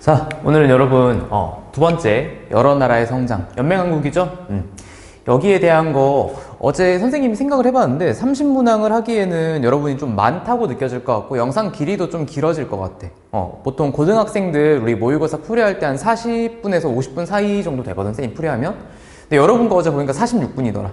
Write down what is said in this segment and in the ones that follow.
자, 오늘은 여러분 두 번째 여러 나라의 성장, 연맹왕국이죠? 여기에 대한 거 어제 선생님이 생각을 해봤는데 30문항을 하기에는 여러분이 좀 많다고 느껴질 것 같고 영상 길이도 좀 길어질 것 같아. 보통 고등학생들 우리 모의고사 풀이할 때 한 40분에서 50분 사이 정도 되거든, 쌤이 풀이하면. 근데 여러분 거 어제 보니까 46분이더라.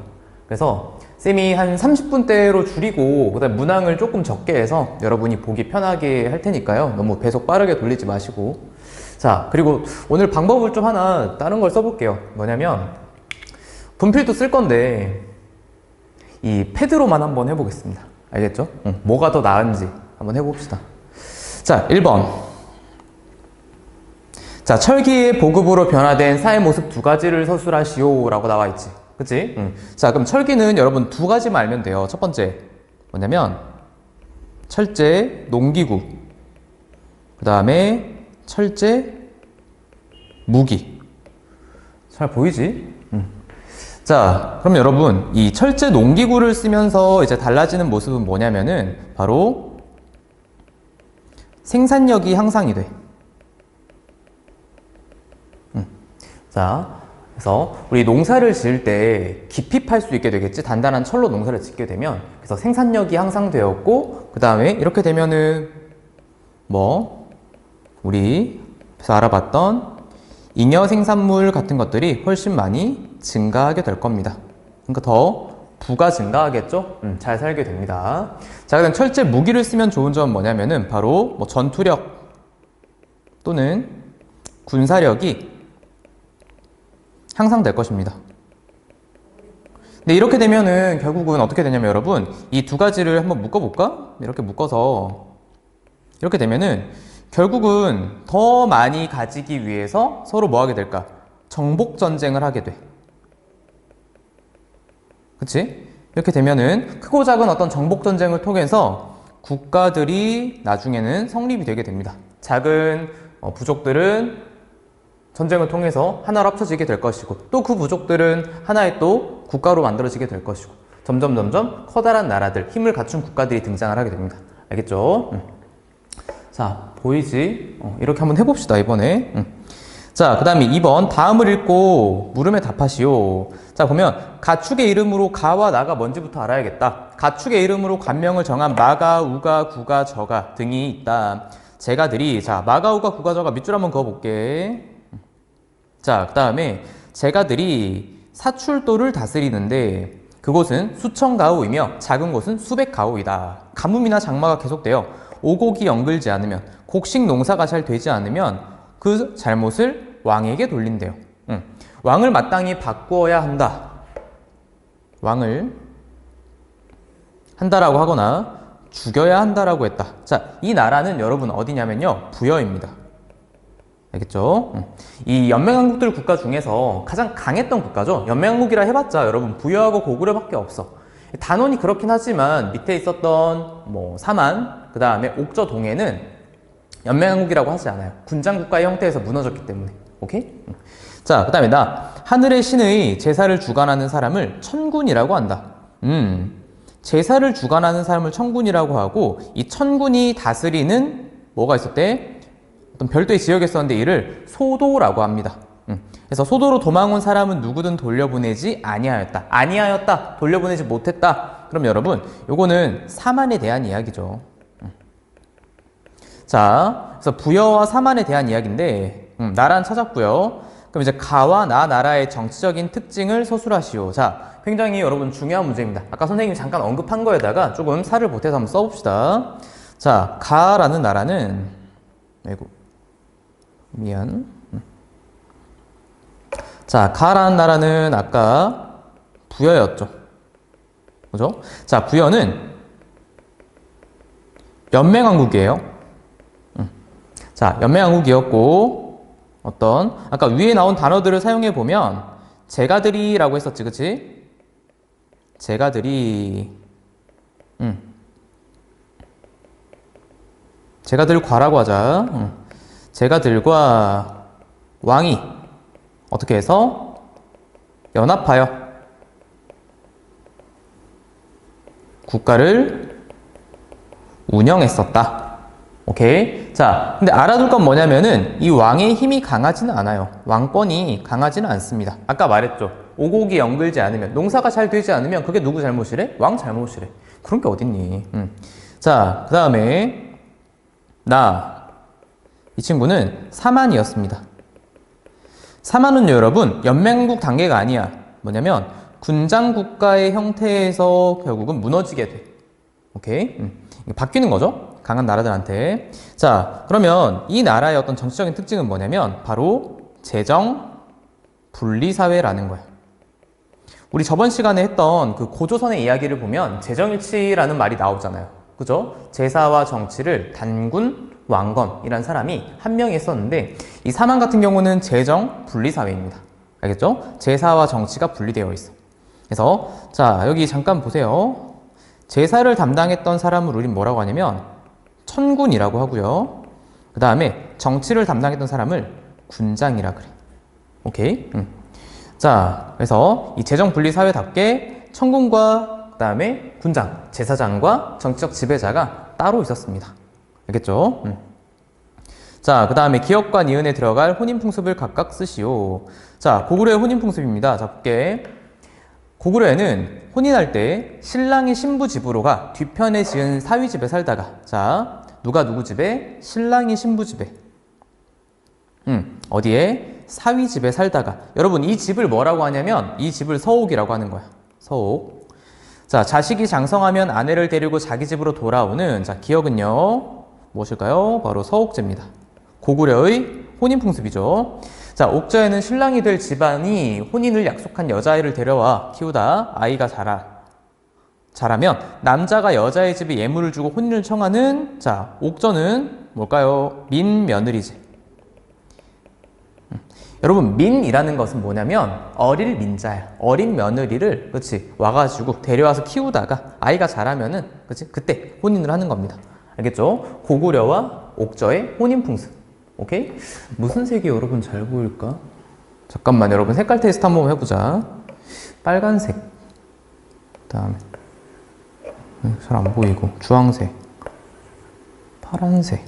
그래서 쌤이 한 30분대로 줄이고 그다음에 문항을 조금 적게 해서 여러분이 보기 편하게 할 테니까요. 너무 배속 빠르게 돌리지 마시고. 자, 그리고 오늘 방법을 좀 하나 다른 걸 써볼게요. 뭐냐면 분필도 쓸 건데 이 패드로만 한번 해보겠습니다. 알겠죠? 뭐가 더 나은지 한번 해봅시다. 자, 1번. 자, 철기의 보급으로 변화된 사의 모습 두 가지를 서술하시오 라고 나와 있지. 그치? 자, 그럼 철기는 여러분 두 가지만 알면 돼요. 첫 번째 뭐냐면 철제 농기구, 그 다음에 철제 무기. 잘 보이지? 자, 그럼 여러분 이 철제 농기구를 쓰면서 이제 달라지는 모습은 뭐냐면은 바로 생산력이 향상이 돼. 자, 그래서 우리 농사를 지을 때 깊이 팔 수 있게 되겠지. 단단한 철로 농사를 짓게 되면. 그래서 생산력이 향상되었고, 그 다음에 이렇게 되면은 뭐 우리 그래서 알아봤던 잉여 생산물 같은 것들이 훨씬 많이 증가하게 될 겁니다. 그러니까 더 부가 증가하겠죠? 잘 살게 됩니다. 자, 그다음 철제 무기를 쓰면 좋은 점은 뭐냐면은 바로 뭐 전투력 또는 군사력이 향상될 것입니다. 근데 이렇게 되면은 결국은 어떻게 되냐면 여러분 이 두 가지를 한번 묶어볼까? 이렇게 묶어서 이렇게 되면은 결국은 더 많이 가지기 위해서 서로 뭐 하게 될까? 정복 전쟁을 하게 돼. 그치? 이렇게 되면은 크고 작은 어떤 정복 전쟁을 통해서 국가들이 나중에는 성립이 되게 됩니다. 작은 부족들은 전쟁을 통해서 하나로 합쳐지게 될 것이고 또 그 부족들은 하나의 또 국가로 만들어지게 될 것이고 점점 커다란 나라들, 힘을 갖춘 국가들이 등장을 하게 됩니다. 알겠죠? 자, 보이지? 이렇게 한번 해봅시다, 이번에. 자, 그 다음에 2번. 다음을 읽고 물음에 답하시오. 자, 보면 가축의 이름으로 가와 나가 뭔지부터 알아야겠다. 가축의 이름으로 관명을 정한 마가, 우가, 구가, 저가 등이 있다. 제가들이, 자, 마가, 우가, 구가, 저가 밑줄 한번 그어볼게. 자, 그 다음에 제가들이 사출도를 다스리는데 그곳은 수천 가오이며 작은 곳은 수백 가오이다. 가뭄이나 장마가 계속되어 오곡이 엉글지 않으면, 곡식 농사가 잘 되지 않으면 그 잘못을 왕에게 돌린대요. 왕을 마땅히 바꾸어야 한다. 왕을 한다라고 하거나 죽여야 한다라고 했다. 자, 이 나라는 여러분 어디냐면요, 부여입니다. 알겠죠? 이 연맹왕국들 국가 중에서 가장 강했던 국가죠. 연맹왕국이라 해봤자 여러분 부여하고 고구려밖에 없어. 단원이 그렇긴 하지만 밑에 있었던 뭐 사만, 그 다음에 옥저 동해는 연맹왕국이라고 하지 않아요. 군장국가의 형태에서 무너졌기 때문에. 오케이? 자, 그 다음에 나 하늘의 신의 제사를 주관하는 사람을 천군이라고 한다. 제사를 주관하는 사람을 천군이라고 하고 이 천군이 다스리는 뭐가 있었대? 어떤 별도의 지역에 있었는데 이를 소도라고 합니다. 그래서 소도로 도망 온 사람은 누구든 돌려보내지 아니하였다. 돌려보내지 못했다. 그럼 여러분 요거는 사만에 대한 이야기죠. 자, 그래서 부여와 사만에 대한 이야기인데 나라는 찾았고요. 그럼 이제 가와 나 나라의 정치적인 특징을 서술하시오. 자, 굉장히 여러분 중요한 문제입니다. 아까 선생님이 잠깐 언급한 거에다가 조금 살을 보태서 한번 써봅시다. 자, 가라는 나라는 자, 가라는 나라는 아까 부여였죠. 그죠? 자, 부여는 연맹왕국이에요. 자, 연맹왕국이었고 어떤 아까 위에 나온 단어들을 사용해 보면 제가들이라고 했었지, 그치? 제가들이 제가들과라고 하자. 제가들과 왕이 어떻게 해서 연합하여 국가를 운영했었다. 오케이. 자, 근데 알아둘 건 뭐냐면은 이 왕의 힘이 강하지는 않아요. 왕권이 강하지는 않습니다. 아까 말했죠. 오곡이 연글지 않으면, 농사가 잘 되지 않으면 그게 누구 잘못이래? 왕 잘못이래. 그런 게 어딨니? 자, 그 다음에 이 친구는 사만이었습니다. 사만은 여러분 연맹국 단계가 아니야. 뭐냐면 군장 국가의 형태에서 결국은 무너지게 돼. 오케이? 바뀌는 거죠. 강한 나라들한테. 자, 그러면 이 나라의 어떤 정치적인 특징은 뭐냐면 바로 재정 분리사회라는 거예요. 우리 저번 시간에 했던 그 고조선의 이야기를 보면 재정일치라는 말이 나오잖아요. 그죠? 제사와 정치를 단군 왕건이라는 사람이 한 명이 했었는데 이 사만 같은 경우는 재정 분리사회입니다. 알겠죠? 제사와 정치가 분리되어 있어. 그래서 자, 여기 잠깐 보세요. 제사를 담당했던 사람을 우린 뭐라고 하냐면 천군이라고 하고요. 그 다음에 정치를 담당했던 사람을 군장이라 그래. 오케이? 자, 그래서 이 재정 분리 사회답게 천군과 그 다음에 군장, 제사장과 정치적 지배자가 따로 있었습니다. 알겠죠? 자, 그 다음에 기업과 니은에 들어갈 혼인풍습을 각각 쓰시오. 자, 고구려의 혼인풍습입니다. 자, 볼게. 고구려에는 혼인할 때 신랑이 신부 집으로 가 뒤편에 지은 사위 집에 살다가, 자, 누가 누구 집에? 신랑이 신부 집에. 어디에? 사위 집에 살다가. 여러분, 이 집을 뭐라고 하냐면 이 집을 서옥이라고 하는 거야. 서옥. 자, 자식이 장성하면 아내를 데리고 자기 집으로 돌아오는, 자, 기억은요 무엇일까요? 바로 서옥제입니다. 고구려의 혼인풍습이죠. 자, 옥저에는 신랑이 될 집안이 혼인을 약속한 여자아이를 데려와 키우다 아이가 자라면 남자가 여자의 집에 예물을 주고 혼인을 청하는, 자, 옥저는 뭘까요? 민며느리제. 여러분, 민이라는 것은 뭐냐면 어릴 민자야. 어린 며느리를, 그렇지, 와가지고 데려와서 키우다가 아이가 자라면은, 그렇지, 그때 혼인을 하는 겁니다. 알겠죠? 고구려와 옥저의 혼인풍습. 오케이? 무슨 색이 여러분 잘 보일까? 잠깐만, 여러분 색깔 테스트 한번 해보자. 빨간색, 그 다음에 잘 안 보이고, 주황색, 파란색,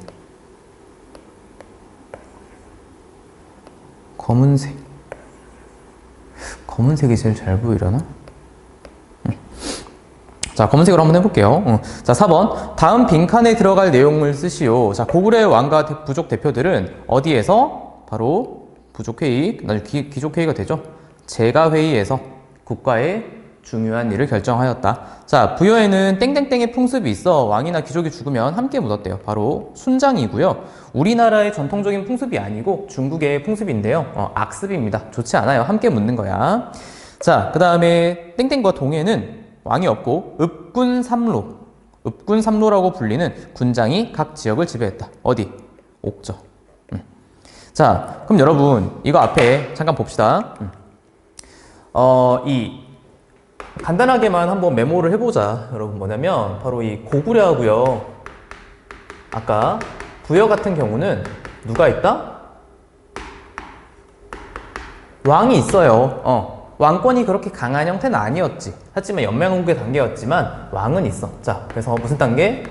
검은색. 검은색이 제일 잘 보이려나? 자, 검은색으로 한번 해볼게요. 자, 4번. 다음 빈칸에 들어갈 내용을 쓰시오. 자, 고구려의 왕과 부족 대표들은 어디에서? 바로 부족회의, 귀족회의가 되죠. 제가회의에서 국가의 중요한 일을 결정하였다. 자, 부여에는 땡땡땡의 풍습이 있어 왕이나 귀족이 죽으면 함께 묻었대요. 바로 순장이고요. 우리나라의 전통적인 풍습이 아니고 중국의 풍습인데요. 악습입니다. 좋지 않아요. 함께 묻는 거야. 자, 그 다음에 땡땡과 동해는 왕이 없고 읍군삼로, 읍군삼로라고 불리는 군장이 각 지역을 지배했다. 어디? 옥저. 자, 그럼 여러분 이거 앞에 잠깐 봅시다. 간단하게만 한번 메모를 해보자. 여러분, 뭐냐면 바로 이 고구려하고요, 아까 부여 같은 경우는 누가 있다? 왕이 있어요. 왕권이 그렇게 강한 형태는 아니었지. 하지만 연맹왕국의 단계였지만 왕은 있어. 자, 그래서 무슨 단계?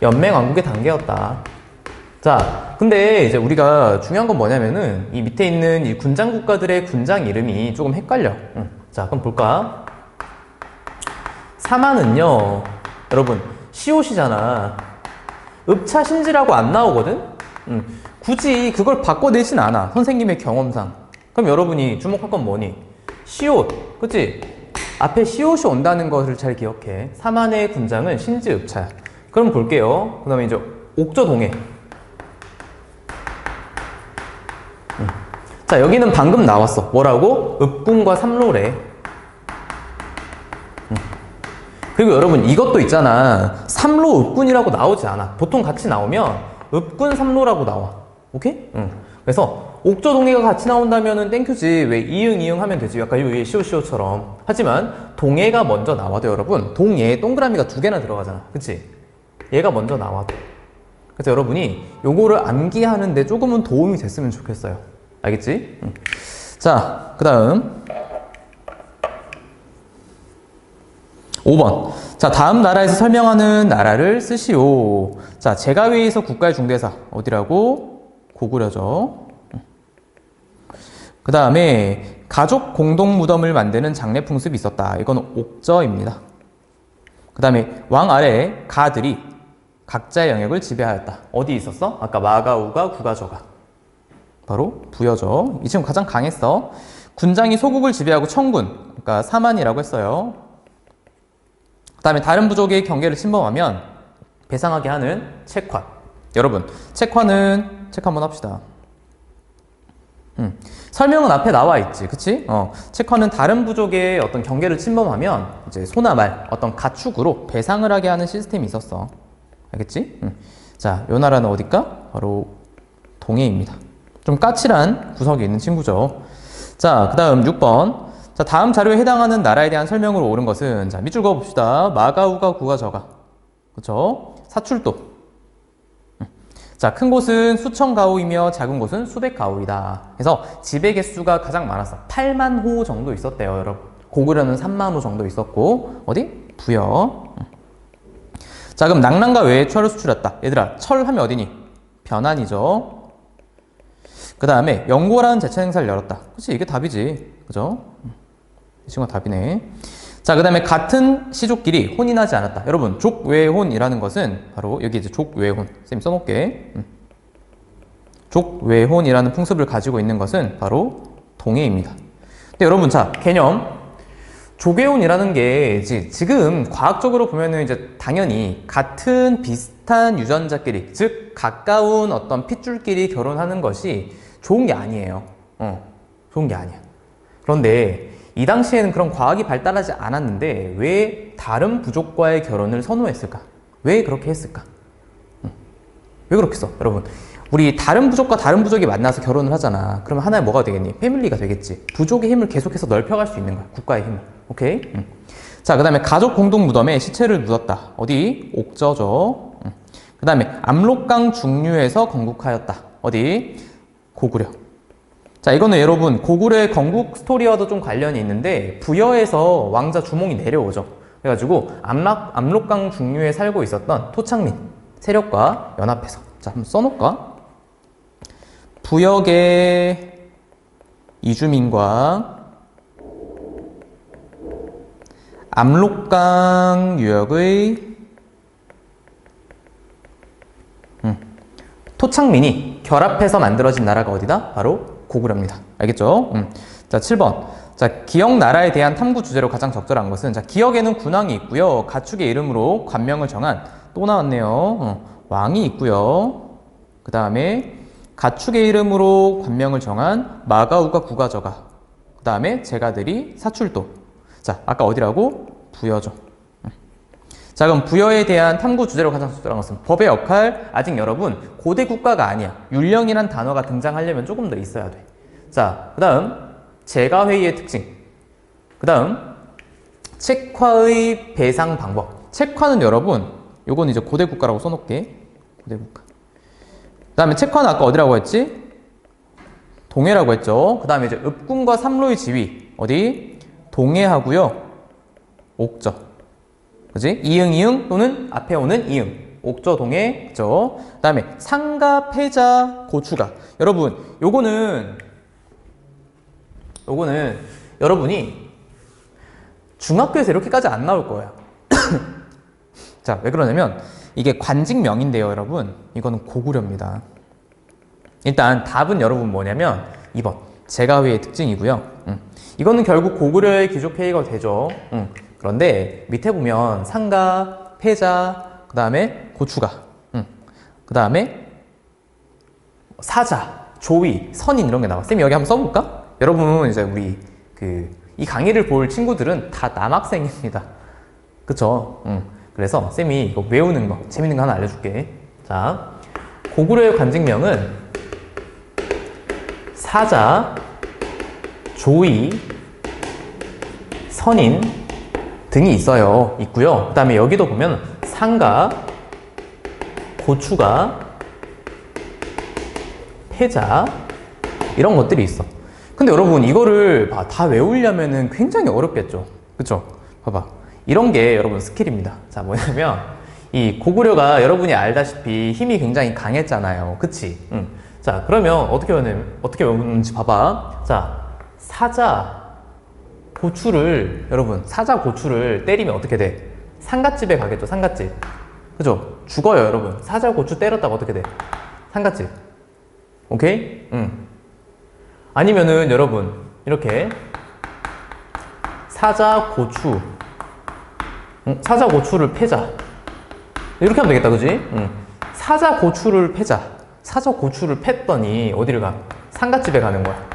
연맹왕국의 단계였다. 자, 근데 이제 우리가 중요한 건 뭐냐면은 이 밑에 있는 이 군장 국가들의 군장 이름이 조금 헷갈려. 자, 그럼 볼까? 사만은요, 여러분 시옷이잖아. 읍차신지라고 안 나오거든? 굳이 그걸 바꿔내진 않아, 선생님의 경험상. 그럼 여러분이 주목할 건 뭐니? 시옷, 그치? 앞에 시옷이 온다는 것을 잘 기억해. 사만의 군장은 신지 읍차야. 그럼 볼게요. 그 다음에 이제 옥저 동해. 자, 여기는 방금 나왔어. 뭐라고? 읍군과 삼로래. 그리고 여러분 이것도 있잖아. 삼로 읍군이라고 나오지 않아. 보통 같이 나오면 읍군 삼로라고 나와. 오케이? 그래서 옥저 동해가 같이 나온다면은 땡큐지. 왜 이응 하면 되지. 약간 이 시오시오처럼. 하지만 동해가 먼저 나와도 여러분, 동해에 동그라미가 2개나 들어가잖아. 그치? 얘가 먼저 나와도. 그래서 여러분이 요거를 암기하는데 조금은 도움이 됐으면 좋겠어요. 알겠지? 자, 그 다음 5번. 자, 다음 나라에서 설명하는 나라를 쓰시오. 자, 제가회의에서 국가의 중대사. 어디라고? 고구려죠. 그 다음에 가족 공동 무덤을 만드는 장례 풍습이 있었다. 이건 옥저입니다. 그 다음에 왕 아래에 가들이 각자의 영역을 지배하였다. 어디 있었어? 아까 마가, 우가, 구가, 저가. 바로 부여죠. 이 친구 가장 강했어. 군장이 소국을 지배하고 청군, 그러니까 사만이라고 했어요. 그 다음에 다른 부족의 경계를 침범하면 배상하게 하는 책화. 여러분, 책화는 책 한번 합시다. 설명은 앞에 나와 있지, 그치? 책화는 다른 부족의 어떤 경계를 침범하면 이제 소나 말, 어떤 가축으로 배상을 하게 하는 시스템이 있었어. 알겠지? 자, 요 나라는 어딜까? 바로 동해입니다. 좀 까칠한 구석이 있는 친구죠. 자, 그 다음 6번. 자, 다음 자료에 해당하는 나라에 대한 설명으로 옳은 것은, 자, 밑줄 그어봅시다. 마가, 우가, 구가, 저가. 그쵸? 사출도. 자, 큰 곳은 수천 가오이며 작은 곳은 수백 가오이다. 그래서 지배 개수가 가장 많았어. 8만 호 정도 있었대요, 여러분. 고구려는 3만 호 정도 있었고, 어디? 부여. 자, 그럼 낙랑과 외에 철을 수출했다. 얘들아, 철 하면 어디니? 변안이죠. 그 다음에 연고라는 제천 행사를 열었다. 그치, 이게 답이지. 그죠? 이 친구가 답이네. 자, 그 다음에 같은 시족끼리 혼인하지 않았다. 여러분, 족외혼이라는 것은 바로 여기 이제 족외혼. 쌤 써놓을게. 족외혼이라는 풍습을 가지고 있는 것은 바로 동해입니다. 근데 여러분, 자, 개념. 족외혼이라는 게 지금 과학적으로 보면은 이제 당연히 같은 비슷한 유전자끼리, 즉 가까운 어떤 핏줄끼리 결혼하는 것이 좋은 게 아니에요. 좋은 게 아니야. 그런데 이 당시에는 그런 과학이 발달하지 않았는데 왜 다른 부족과의 결혼을 선호했을까? 왜 그렇게 했을까? 왜 그렇게 했어? 여러분, 우리 다른 부족과 다른 부족이 만나서 결혼을 하잖아. 그러면 하나의 뭐가 되겠니? 패밀리가 되겠지. 부족의 힘을 계속해서 넓혀갈 수 있는 거야. 국가의 힘을. 오케이? 자, 그 다음에 가족 공동 무덤에 시체를 묻었다. 어디? 옥저죠. 그 다음에 압록강 중류에서 건국하였다. 어디? 고구려. 자, 이거는 여러분 고구려의 건국 스토리와도 좀 관련이 있는데 부여에서 왕자 주몽이 내려오죠. 그래가지고 압록강 중류에 살고 있었던 토착민 세력과 연합해서, 자, 한번 써놓을까? 부역의 이주민과 압록강 유역의 토착민이 결합해서 만들어진 나라가 어디다? 바로 고구려입니다. 알겠죠? 자, 7번. 자, 기역 나라에 대한 탐구 주제로 가장 적절한 것은, 자, 기역에는 군왕이 있고요. 가축의 이름으로 관명을 정한, 또 나왔네요. 왕이 있고요. 그 다음에 가축의 이름으로 관명을 정한 마가우가 구가저가. 그 다음에 제가들이 사출도. 자, 아까 어디라고? 부여죠. 자, 그럼 부여에 대한 탐구 주제로 가장 적절한 것은 법의 역할. 아직 여러분 고대 국가가 아니야. 율령이란 단어가 등장하려면 조금 더 있어야 돼. 자, 그 다음 제가회의의 특징. 그 다음 책화의 배상 방법. 책화는 여러분 요건 이제 고대 국가라고 써놓을게. 고대 국가. 그 다음에 책화는 아까 어디라고 했지? 동해라고 했죠. 그 다음에 이제 읍군과 삼로의 지위. 어디? 동해하고요. 옥저. 그지? 이응 또는 앞에 오는 이응. 옥저, 동해, 그죠? 그 다음에 상가, 패자, 고추가. 여러분, 요거는 여러분이 중학교에서 이렇게까지 안 나올 거예요. 자, 왜 그러냐면 이게 관직명인데요, 여러분. 이거는 고구려입니다. 일단 답은 여러분 뭐냐면 2번. 제가회의 특징이고요. 이거는 결국 고구려의 귀족회의가 되죠. 그런데 밑에 보면 상가, 패자, 그 다음에 고추가, 그 다음에 사자, 조위, 선인 이런 게 나와. 쌤이 여기 한번 써볼까? 여러분 이제 우리 이 강의를 볼 친구들은 다 남학생입니다. 그쵸? 그래서 쌤이 이거 외우는 거, 재밌는 거 하나 알려줄게. 자, 고구려의 관직명은 사자, 조위, 선인 등이 있고요. 그 다음에 여기도 보면 상가, 고추가, 패자 이런 것들이 있어. 근데 여러분 이거를 다 외우려면은 굉장히 어렵겠죠. 그쵸? 봐봐. 이런 게 여러분 스킬입니다. 자, 뭐냐면 이 고구려가 여러분이 알다시피 힘이 굉장히 강했잖아요. 그치? 자, 그러면 어떻게 외우는지 봐봐. 자, 여러분, 사자 고추를 때리면 어떻게 돼? 상갓집에 가겠죠, 상갓집. 그죠? 죽어요, 여러분. 사자 고추 때렸다가 어떻게 돼? 상갓집. 오케이? 아니면은 여러분, 이렇게 사자 고추를 패자. 이렇게 하면 되겠다, 그지? 사자 고추를 패자. 사자 고추를 팼더니 어디를 가? 상갓집에 가는 거야.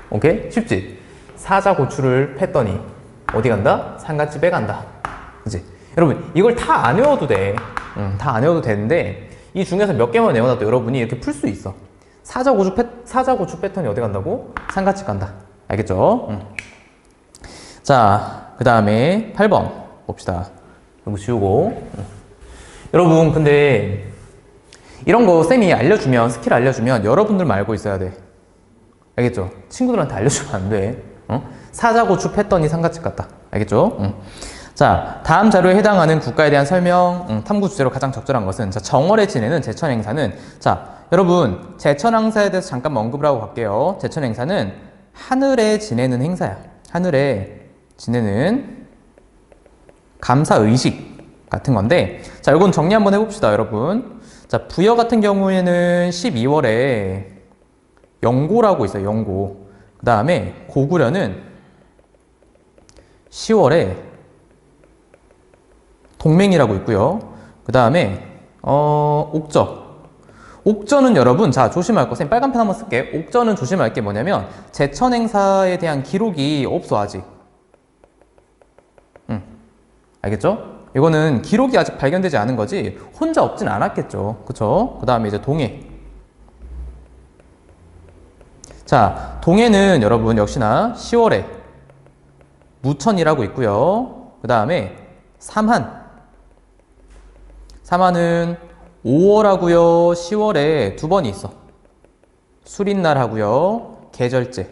오케이? 쉽지? 사자 고추를 팼더니 어디 간다? 상갓집에 간다. 그치? 여러분, 이걸 다 안 외워도 돼. 다 안 외워도 되는데 이 중에서 몇 개만 외워놔도 여러분이 이렇게 풀 수 있어. 사자 고추 뺐더니 어디 간다고? 상갓집 간다. 알겠죠? 자, 그 다음에 8번 봅시다. 이거 지우고. 여러분, 근데 이런 거 쌤이 스킬 알려주면 여러분들만 알고 있어야 돼. 알겠죠? 친구들한테 알려주면 안 돼. 사자 고추 팼더니 상갓집 갔다. 알겠죠? 자, 다음 자료에 해당하는 국가에 대한 설명, 탐구 주제로 가장 적절한 것은, 자, 정월에 지내는 제천 행사는, 자, 여러분, 제천 행사에 대해서 잠깐 언급을 하고 갈게요. 제천 행사는 하늘에 지내는 행사야. 하늘에 지내는 감사의식 같은 건데, 자, 이건 정리 한번 해봅시다, 여러분. 자, 부여 같은 경우에는 12월에 영고라고 있어요, 영고. 그 다음에 고구려는 10월에 동맹이라고 있고요. 그 다음에 옥저는 여러분, 자, 조심할 거, 쌤 빨간 펜 한번 쓸게. 옥저는 조심할 게 뭐냐면 제천 행사에 대한 기록이 없어, 아직. 알겠죠? 이거는 기록이 아직 발견되지 않은 거지 혼자 없진 않았겠죠. 그쵸? 그 다음에 이제 동해. 자, 동해는 여러분 역시나 10월에 무천이라고 있고요. 그 다음에 삼한은 5월하고요 10월에 두 번이 있어. 수린날 하고요 계절제.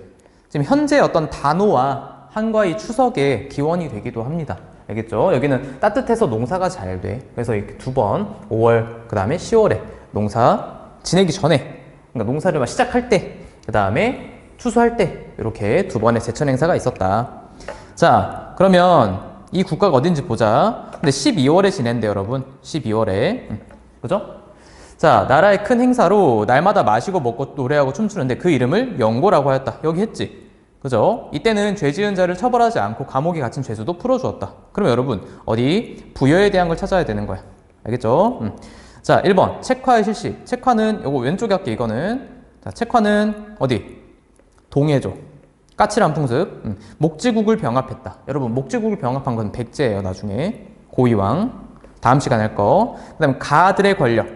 지금 현재 어떤 단오와 한과의 추석의 기원이 되기도 합니다. 알겠죠? 여기는 따뜻해서 농사가 잘 돼. 그래서 이렇게 두 번, 5월, 그 다음에 10월에 농사 지내기 전에, 그러니까 농사를 막 시작할 때, 그 다음에 추수할 때, 이렇게 두 번의 제천 행사가 있었다. 자, 그러면 이 국가가 어딘지 보자. 근데 12월에 지낸대, 여러분. 12월에. 그죠? 자, 나라의 큰 행사로 날마다 마시고 먹고 노래하고 춤추는데 그 이름을 영고라고 하였다. 여기 했지? 그죠? 이때는 죄 지은 자를 처벌하지 않고 감옥에 갇힌 죄수도 풀어주었다. 그러면 여러분, 어디 부여에 대한 걸 찾아야 되는 거야. 알겠죠? 자, 1번. 책화의 실시. 책화는, 요거 왼쪽에 할게, 이거는. 자, 책화는 어디? 동해죠. 까칠한 풍습. 목지국을 병합했다. 여러분, 목지국을 병합한 건 백제예요, 나중에. 고이왕. 다음 시간에 할 거. 그 다음에 가들의 권력.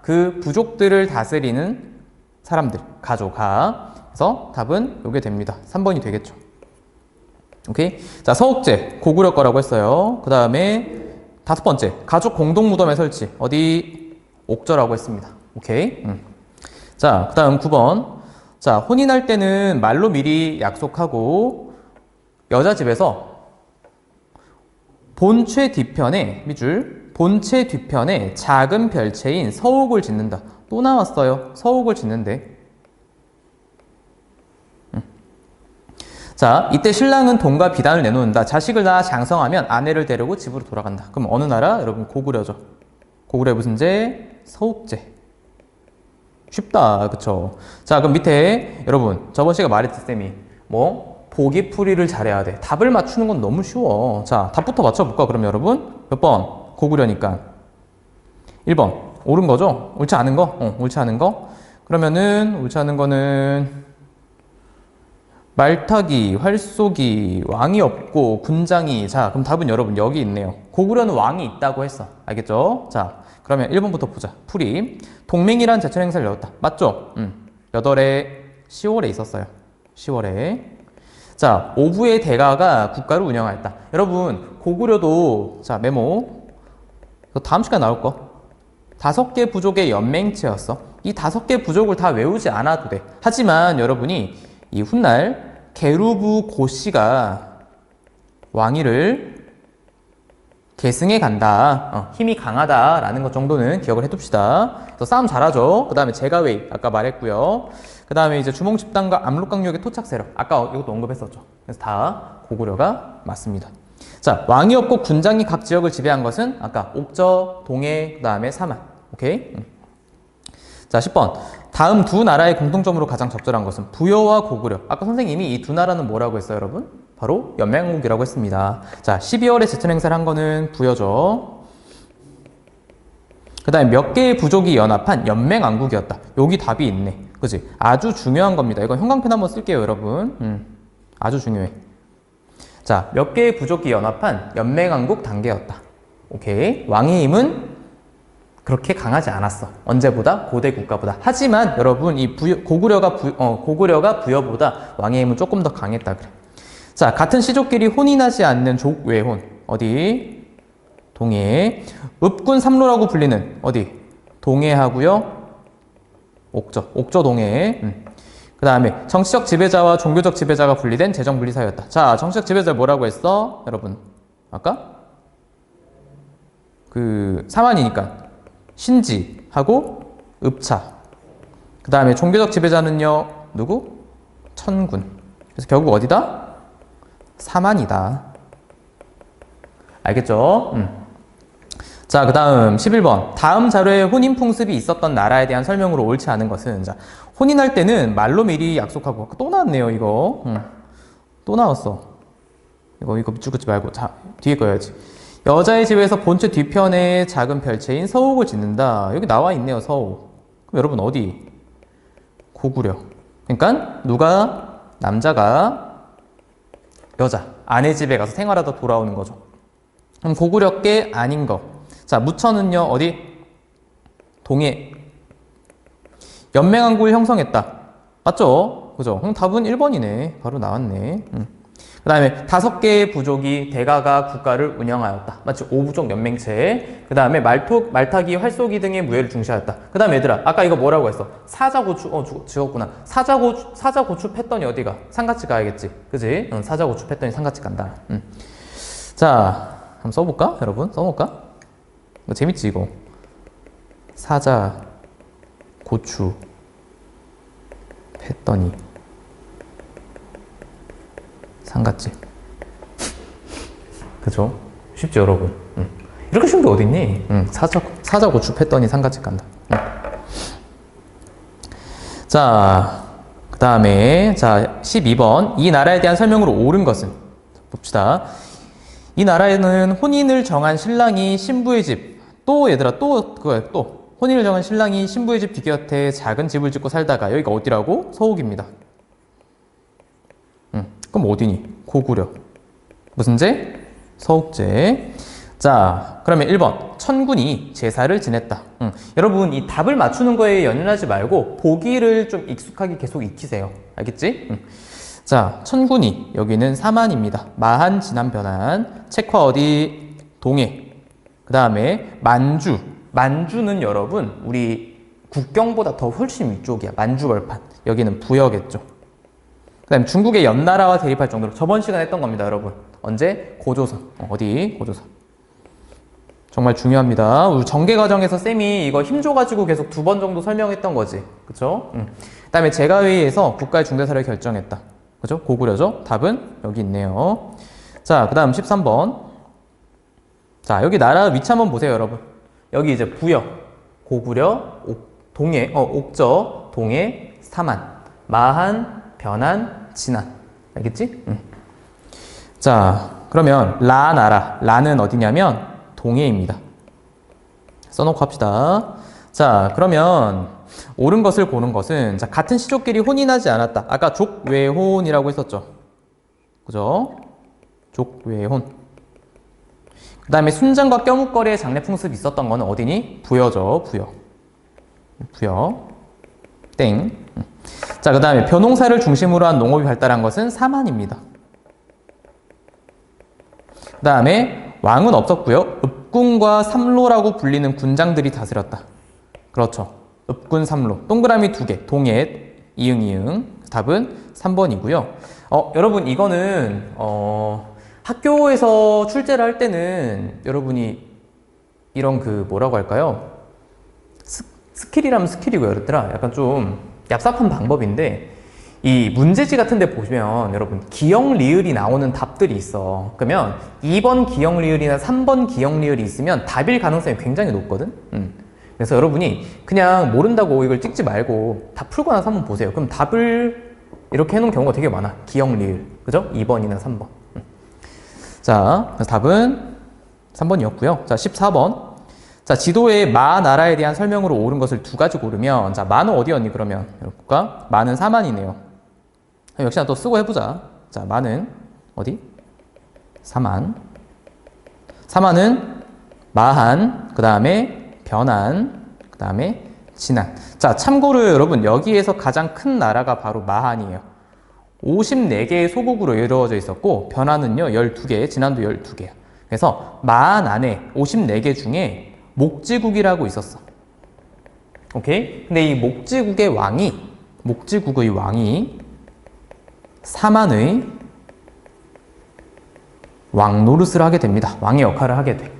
그 부족들을 다스리는 사람들. 가죠, 그래서 답은 요게 됩니다. 3번이 되겠죠. 오케이? 자, 서옥제. 고구려 거라고 했어요. 그 다음에 5번째. 가족 공동 무덤의 설치. 어디? 옥저라고 했습니다. 오케이? 자, 그 다음 9번. 자, 혼인할 때는 말로 미리 약속하고 여자 집에서 본체 뒤편에, 밑줄, 본체 뒤편에 작은 별채인 서옥을 짓는다. 또 나왔어요. 서옥을 짓는데. 자, 이때 신랑은 돈과 비단을 내놓는다. 자식을 낳아 장성하면 아내를 데리고 집으로 돌아간다. 그럼 어느 나라? 여러분, 고구려죠. 고구려의 무슨 제? 서옥제. 쉽다, 그쵸? 자, 그럼 밑에 여러분, 저번 시간에 말했지, 쌤이. 보기풀이를 잘해야 돼. 답을 맞추는 건 너무 쉬워. 자, 답부터 맞춰볼까, 그럼 여러분? 몇 번? 고구려니까 1번. 옳은 거죠? 옳지 않은 거? 옳지 않은 거? 그러면은 옳지 않은 거는 말타기, 활쏘기, 왕이 없고 군장이. 자, 그럼 답은 여러분 여기 있네요. 고구려는 왕이 있다고 했어. 알겠죠? 자, 그러면 1번부터 보자. 풀이. 동맹이란 제천 행사를 열었다. 맞죠? 8에 10월에 있었어요. 10월에. 자, 오부의 대가가 국가를 운영하였다. 여러분, 고구려도, 자, 메모. 다음 시간에 나올 거. 5개 부족의 연맹체였어. 이 5개 부족을 다 외우지 않아도 돼. 하지만 여러분이 이 훗날 게루브 고씨가 왕위를 계승해 간다. 힘이 강하다라는 것 정도는 기억을 해둡시다. 그래서 싸움 잘하죠. 그 다음에 제가웨이 아까 말했고요. 그 다음에 이제 주몽 집단과 압록강력의 토착 세력 아까 이것도 언급했었죠. 그래서 다 고구려가 맞습니다. 자, 왕이 없고 군장이 각 지역을 지배한 것은 아까 옥저, 동해, 그 다음에 사만. 오케이? 자, 10번. 다음 두 나라의 공통점으로 가장 적절한 것은 부여와 고구려. 아까 선생님이 이 두 나라는 뭐라고 했어요, 여러분? 바로 연맹왕국이라고 했습니다. 자, 12월에 제천 행사를 한 거는 부여죠. 그 다음에 몇 개의 부족이 연합한 연맹왕국이었다. 여기 답이 있네. 그치? 아주 중요한 겁니다. 이거 형광펜 한번 쓸게요, 여러분. 아주 중요해. 자, 몇 개의 부족이 연합한 연맹왕국 단계였다. 오케이. 왕의 힘은 그렇게 강하지 않았어. 언제보다? 고대 국가보다. 하지만 여러분, 이 고구려가 부여보다 왕의 힘은 조금 더 강했다 그래. 자, 같은 시족끼리 혼인하지 않는 족외혼. 어디? 동해. 읍군 삼로라고 불리는 어디? 동해하고요. 옥저 동해. 그 다음에 정치적 지배자와 종교적 지배자가 분리된 재정 분리 사회였다. 자, 정치적 지배자 뭐라고 했어? 여러분, 아까? 사만이니까 신지하고 읍차. 그 다음에 종교적 지배자는요, 누구? 천군. 그래서 결국 어디다? 사만이다. 알겠죠? 자, 그 다음 11번. 다음 자료에 혼인 풍습이 있었던 나라에 대한 설명으로 옳지 않은 것은, 자, 혼인할 때는 말로 미리 약속하고, 또 나왔네요, 이거. 또 나왔어. 이거 밑줄 긋지 말고, 자, 뒤에 거야지. 여자의 집에서 본체 뒤편에 작은 별채인 서옥을 짓는다. 여기 나와 있네요, 서옥. 그럼 여러분 어디? 고구려. 그러니까 남자가 여자, 아내 집에 가서 생활하다 돌아오는 거죠. 그럼 고구려께 아닌 거. 자, 무천은요, 어디? 동해. 연맹왕국을 형성했다. 맞죠? 그죠? 그럼 답은 1번이네. 바로 나왔네. 그 다음에 5개의 부족이 대가가 국가를 운영하였다. 마치 5부족 연맹체. 그 다음에 말타기, 활쏘기 등의 무예를 중시하였다. 그 다음에 얘들아, 아까 이거 뭐라고 했어? 사자고추, 지웠구나. 사자고추 팼더니 어디가? 상가집 가야겠지. 그지? 사자고추 팼더니 상가집 간다. 자, 한번 써볼까? 여러분, 써볼까? 이거 재밌지, 이거? 사자고추 팼더니 상갓집. 그죠? 쉽죠, 여러분? 이렇게 쉬운 게 어딨니? 사자고추 팼더니 상갓집 간다. 자, 그 다음에, 자, 12번. 이 나라에 대한 설명으로 옳은 것은? 봅시다. 이 나라에는 혼인을 정한 신랑이 신부의 집, 혼인을 정한 신랑이 신부의 집 뒤곁에 작은 집을 짓고 살다가, 여기가 어디라고? 서옥입니다. 그럼 어디니? 고구려. 무슨 제? 서옥제. 자, 그러면 1번. 천군이 제사를 지냈다. 여러분, 이 답을 맞추는 거에 연연하지 말고 보기를 좀 익숙하게 계속 익히세요. 알겠지? 자, 천군이. 여기는 사만입니다. 마한, 진한, 변한. 책화 어디? 동해. 그 다음에 만주. 만주는 여러분, 우리 국경보다 더 훨씬 위쪽이야. 만주 벌판. 여기는 부여겠죠. 그 다음에 중국의 연나라와 대립할 정도로 저번 시간에 했던 겁니다, 여러분. 언제? 고조선. 어디? 고조선. 정말 중요합니다. 우리 전개 과정에서 쌤이 이거 힘 줘가지고 계속 2번 정도 설명했던 거지. 그쵸? 그 다음에 제가회의에서 국가의 중대사를 결정했다. 그죠? 고구려죠? 답은 여기 있네요. 자, 그 다음 13번. 자, 여기 나라 위치 한번 보세요, 여러분. 여기 이제 부여, 고구려, 동해, 옥저, 동해, 사만, 마한, 변한, 진한. 알겠지? 자, 그러면 라는 어디냐면 동해입니다. 써놓고 합시다. 자, 그러면 옳은 것을 고른 것은, 자, 같은 시족끼리 혼인하지 않았다. 아까 족외혼이라고 했었죠. 그죠? 족외혼. 그 다음에 순장과 껴묵거리의 장례 풍습이 있었던 거는 어디니? 부여죠. 부여. 땡. 자, 그 다음에 벼농사를 중심으로 한 농업이 발달한 것은 사만입니다. 그 다음에 왕은 없었고요. 읍군과 삼로라고 불리는 군장들이 다스렸다. 그렇죠. 읍군, 삼로. 동그라미 2개. 동해, 이응. 답은 3번이고요. 여러분, 이거는 학교에서 출제를 할 때는 여러분이 이런 그 뭐라고 할까요? 스킬이라면 스킬이고 여러분들아 약간 좀 얍삽한 방법인데 이 문제지 같은 데 보시면 여러분 기역 리을이 나오는 답들이 있어. 그러면 2번 기역 리을이나 3번 기역 리을이 있으면 답일 가능성이 굉장히 높거든. 그래서 여러분이 그냥 모른다고 이걸 찍지 말고 다 풀고 나서 한번 보세요. 그럼 답을 이렇게 해놓은 경우가 되게 많아. 기역 리을 그죠? 2번이나 3번. 자, 그래서 답은 3번이었고요. 자, 14번. 자, 지도에 마 나라에 대한 설명으로 옳은 것을 두 가지 고르면, 자, 마는 어디였니, 그러면? 볼까? 마는 사만이네요. 역시나 또 쓰고 해보자. 자, 마는 어디? 사만. 사만은 마한, 그 다음에 변한, 그 다음에 진한. 자, 참고로 여러분, 여기에서 가장 큰 나라가 바로 마한이에요. 54개의 소국으로 이루어져 있었고, 변한은요, 12개, 진한도 12개야. 그래서 마한 안에 54개 중에 목지국이라고 있었어. 오케이? 근데 이 목지국의 왕이 사만의 왕 노릇을 하게 됩니다. 왕의 역할을 하게 돼.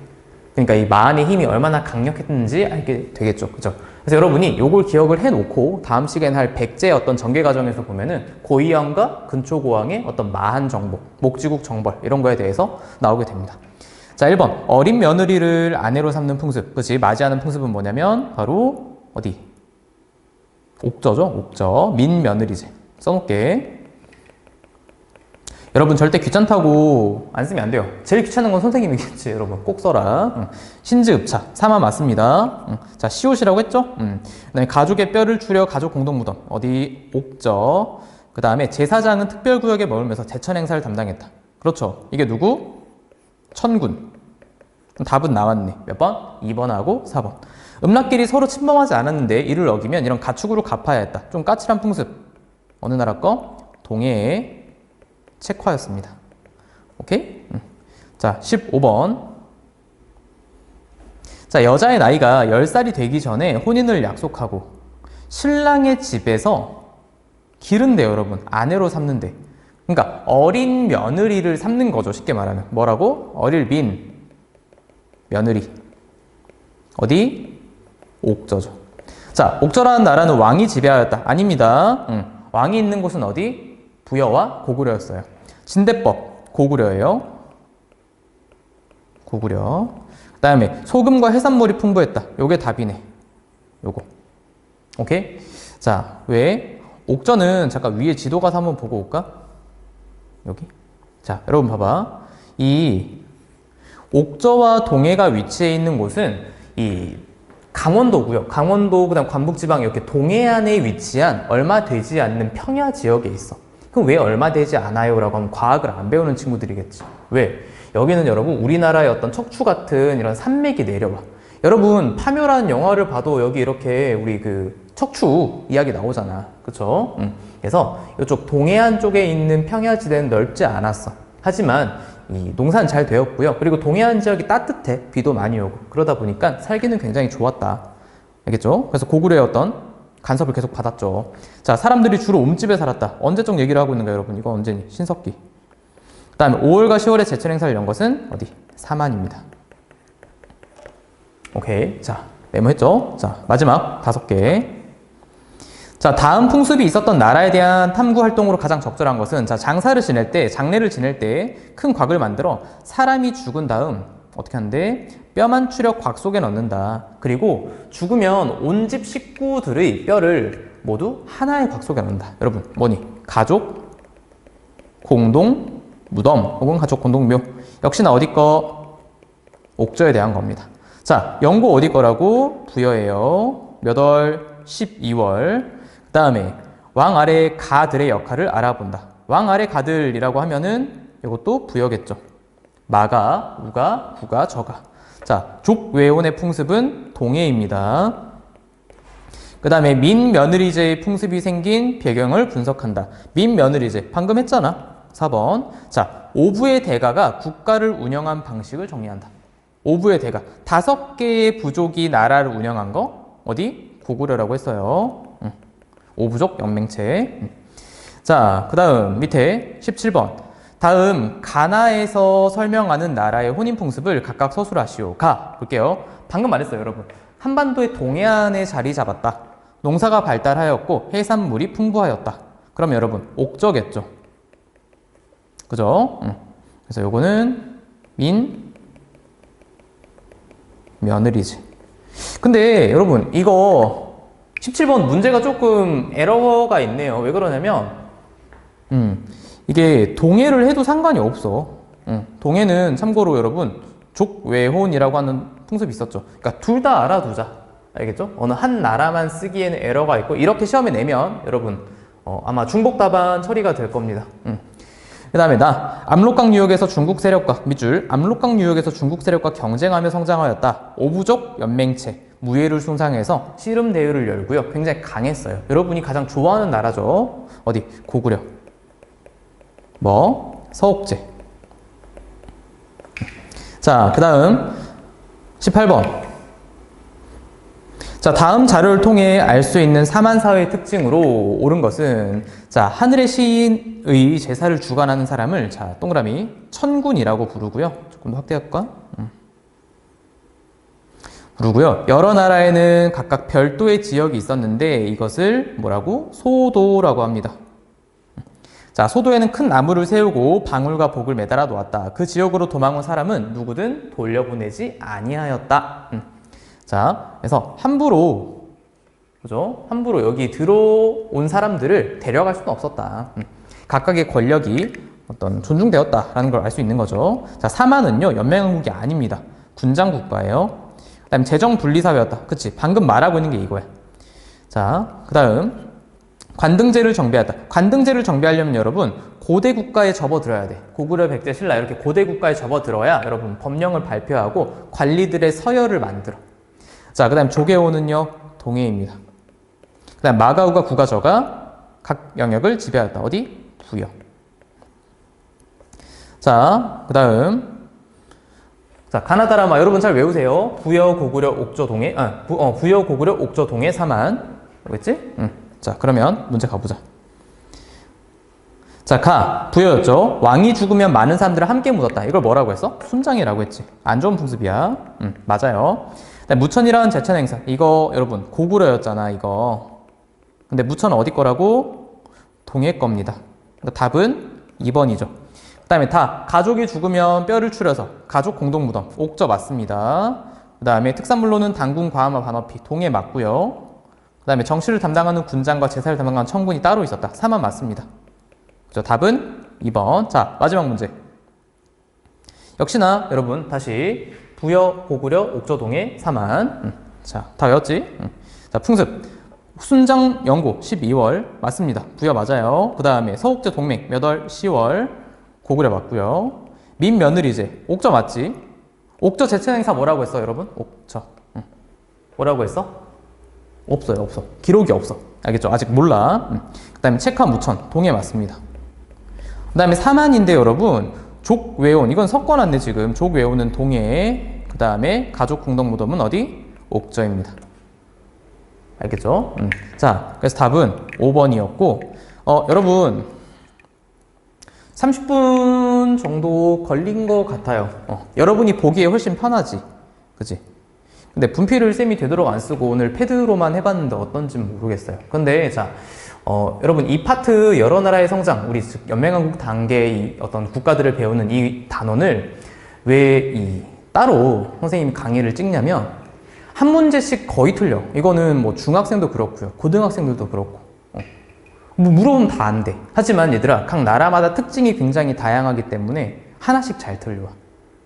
그러니까 이 마한의 힘이 얼마나 강력했는지 알게 되겠죠. 그죠? 그래서 여러분이 요걸 기억을 해놓고 다음 시간에 할 백제의 어떤 전개 과정에서 보면은 고이왕과 근초고왕의 어떤 마한 정복, 목지국 정벌 이런 거에 대해서 나오게 됩니다. 자, 1번. 어린 며느리를 아내로 삼는 풍습. 그치? 맞이하는 풍습은 뭐냐면, 바로, 어디? 옥저죠? 옥저. 민며느리제. 써놓을게. 여러분, 절대 귀찮다고 안 쓰면 안 돼요. 제일 귀찮은 건 선생님이겠지, 여러분. 꼭 써라. 신즈읍차. 사마 맞습니다. 자, 시옷이라고 했죠? 그 다음에 가족의 뼈를 추려 가족 공동무덤. 어디? 옥저. 그 다음에 제사장은 특별구역에 머물면서 제천 행사를 담당했다. 그렇죠. 이게 누구? 천군. 답은 나왔네. 몇 번? 2번하고 4번. 음락끼리 서로 침범하지 않았는데 이를 어기면 이런 가축으로 갚아야 했다. 좀 까칠한 풍습. 어느 나라 거? 동해의 책화였습니다. 오케이? 자, 15번. 자, 여자의 나이가 10살이 되기 전에 혼인을 약속하고 신랑의 집에서 기른대요, 여러분. 아내로 삼는데. 그러니까 어린 며느리를 삼는 거죠. 쉽게 말하면. 뭐라고? 어릴 민 며느리. 어디? 옥저죠. 자, 옥저라는 나라는 왕이 지배하였다. 아닙니다. 왕이 있는 곳은 어디? 부여와 고구려였어요. 진대법 고구려예요. 고구려. 그 다음에 소금과 해산물이 풍부했다. 요게 답이네. 요거. 오케이? 자, 왜? 옥저는 잠깐 위에 지도 가서 한번 보고 올까? 여기. 자, 여러분 봐봐. 이 옥저와 동해가 위치해 있는 곳은 이 강원도고요. 강원도 그다음 관북지방 이렇게 동해안에 위치한 얼마 되지 않는 평야 지역에 있어. 그럼 왜 얼마 되지 않아요? 라고 하면 과학을 안 배우는 친구들이겠지. 왜? 여기는 여러분 우리나라의 어떤 척추 같은 이런 산맥이 내려와. 여러분 파묘라는 영화를 봐도 여기 이렇게 우리 그 척추 이야기 나오잖아. 그쵸? 그래서 이쪽 동해안 쪽에 있는 평야지대는 넓지 않았어. 하지만 이 농사는 잘 되었고요. 그리고 동해안 지역이 따뜻해. 비도 많이 오고. 그러다 보니까 살기는 굉장히 좋았다. 알겠죠? 그래서 고구려의 어떤 간섭을 계속 받았죠. 자, 사람들이 주로 옴집에 살았다. 언제적 얘기를 하고 있는가, 여러분? 이거 언제니? 신석기. 그 다음에 5월과 10월에 제천 행사를 연 것은 어디? 사만입니다. 오케이. 자, 메모했죠? 자, 마지막 5개. 자, 다음 풍습이 있었던 나라에 대한 탐구 활동으로 가장 적절한 것은, 자, 장사를 지낼 때, 장례를 지낼 때 큰 곽을 만들어 사람이 죽은 다음 어떻게 하는데 뼈만 추려 곽 속에 넣는다. 그리고 죽으면 온 집 식구들의 뼈를 모두 하나의 곽 속에 넣는다. 여러분, 뭐니? 가족 공동 무덤 혹은 가족 공동 묘. 역시나 어디 거? 옥저에 대한 겁니다. 자, 연고 어디 거라고? 부여예요. 몇 월? 12월. 그 다음에 왕 아래 가들의 역할을 알아본다. 왕 아래 가들이라고 하면은 이것도 부여겠죠. 마가, 우가, 부가, 저가. 자, 족외혼의 풍습은 동해입니다. 그 다음에 민며느리제의 풍습이 생긴 배경을 분석한다. 민며느리제 방금 했잖아. 4번. 자, 오부의 대가가 국가를 운영한 방식을 정리한다. 오부의 대가. 5개의 부족이 나라를 운영한 거 어디? 고구려라고 했어요. 오부족 연맹체. 자, 그 다음 밑에 17번. 다음 가나에서 설명하는 나라의 혼인 풍습을 각각 서술하시오. 가 볼게요. 방금 말했어요, 여러분. 한반도의 동해안에 자리 잡았다. 농사가 발달하였고 해산물이 풍부하였다. 그럼 여러분 옥저겠죠. 그죠? 그래서 요거는 며느리지. 근데 여러분 이거 17번 문제가 조금 에러가 있네요. 왜 그러냐면 이게 동해를 해도 상관이 없어. 동해는 참고로 여러분 족외혼이라고 하는 풍습이 있었죠. 그러니까 둘 다 알아두자. 알겠죠? 어느 한 나라만 쓰기에는 에러가 있고 이렇게 시험에 내면 여러분 아마 중복 답안 처리가 될 겁니다. 그 다음에 압록강 유역에서 중국 세력과 밑줄 압록강 유역에서 중국 세력과 경쟁하며 성장하였다. 오부족 연맹체 무예를 숭상해서 씨름 대회를 열고요. 굉장히 강했어요. 여러분이 가장 좋아하는 나라죠. 어디? 고구려. 서옥제. 자, 그 다음 18번. 자, 다음 자료를 통해 알 수 있는 사만사회의 특징으로 옳은 것은 자, 하늘의 시인의 제사를 주관하는 사람을 자, 동그라미 천군이라고 부르고요. 조금 더 확대할까? 부르고요. 여러 나라에는 각각 별도의 지역이 있었는데 이것을 뭐라고? 소도라고 합니다. 자, 소도에는 큰 나무를 세우고 방울과 복을 매달아 놓았다. 그 지역으로 도망온 사람은 누구든 돌려보내지 아니하였다. 자, 그래서 함부로, 그죠? 함부로 여기 들어온 사람들을 데려갈 수는 없었다. 각각의 권력이 어떤 존중되었다라는 걸 알 수 있는 거죠. 자, 사만은요, 연맹왕국이 아닙니다. 군장국가예요. 그 다음에 재정분리사회였다. 그치? 방금 말하고 있는 게 이거야. 자, 그 다음, 관등제를 정비하다. 관등제를 정비하려면 여러분, 고대 국가에 접어들어야 돼. 고구려, 백제, 신라 이렇게 고대 국가에 접어들어야 여러분 법령을 발표하고 관리들의 서열을 만들어. 자, 그 다음 조계호는요, 동해입니다. 그 다음 마가우가 구가저가 각 영역을 지배하였다. 어디? 부여. 자, 그 다음 자, 가나다라마 여러분 잘 외우세요. 부여, 고구려, 옥저, 동해. 부여, 고구려, 옥저, 동해, 사만. 알겠지? 자, 그러면 문제 가보자. 자, 부여였죠. 왕이 죽으면 많은 사람들을 함께 묻었다. 이걸 뭐라고 했어? 순장이라고 했지. 안 좋은 풍습이야. 맞아요. 무천이라는 제천 행사. 이거 여러분 고구려였잖아, 이거. 근데 무천은 어디 거라고? 동해 겁니다. 그러니까 답은 2번이죠. 그 다음에 가족이 죽으면 뼈를 추려서 가족 공동무덤. 옥저 맞습니다. 그 다음에 특산물로는 당군, 과암화, 반어피. 동해 맞고요. 그 다음에 정치를 담당하는 군장과 제사를 담당하는 청군이 따로 있었다. 사만 맞습니다. 그죠? 답은 2번. 자, 마지막 문제. 역시나 여러분 다시 부여, 고구려, 옥저, 동해, 사만. 자, 다 외웠지? 자, 풍습. 순장 연고 12월 맞습니다. 부여 맞아요. 그 다음에 서옥제 동맹 몇 월? 10월. 고구려 맞고요. 민며느리제 옥저 맞지? 옥저 제천 행사 뭐라고 했어, 여러분? 옥저. 뭐라고 했어? 없어요, 없어. 기록이 없어. 알겠죠? 아직 몰라. 그 다음에 체카 무천 동해 맞습니다. 그 다음에 사만인데 여러분 족외혼 이건 섞어놨네 지금. 족외혼은 동해. 그 다음에 가족 공동무덤은 어디? 옥저입니다. 알겠죠? 자, 그래서 답은 5번이었고 여러분 30분 정도 걸린 것 같아요. 여러분이 보기에 훨씬 편하지. 그치? 근데 분필을 쌤이 되도록 안 쓰고 오늘 패드로만 해봤는데 어떤지 모르겠어요. 근데 자, 여러분 이 파트 여러 나라의 성장, 우리 즉 연맹왕국 단계의 어떤 국가들을 배우는 이 단원을 왜 따로 선생님이 강의를 찍냐면 한 문제씩 거의 틀려. 이거는 뭐 중학생도 그렇고요, 고등학생들도 그렇고. 뭐 물어보면 다 안 돼. 하지만 얘들아, 각 나라마다 특징이 굉장히 다양하기 때문에 하나씩 잘 틀려와.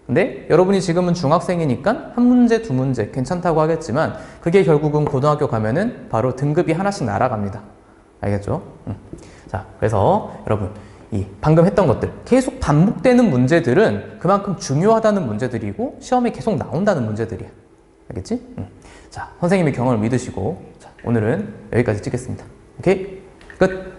근데 여러분이 지금은 중학생이니까 한 문제, 두 문제 괜찮다고 하겠지만 그게 결국은 고등학교 가면은 바로 등급이 하나씩 날아갑니다. 알겠죠? 자, 그래서 여러분 이 방금 했던 것들 계속 반복되는 문제들은 그만큼 중요하다는 문제들이고 시험에 계속 나온다는 문제들이야. 알겠지? 자, 선생님의 경험을 믿으시고 자, 오늘은 여기까지 찍겠습니다. 오케이? 끝!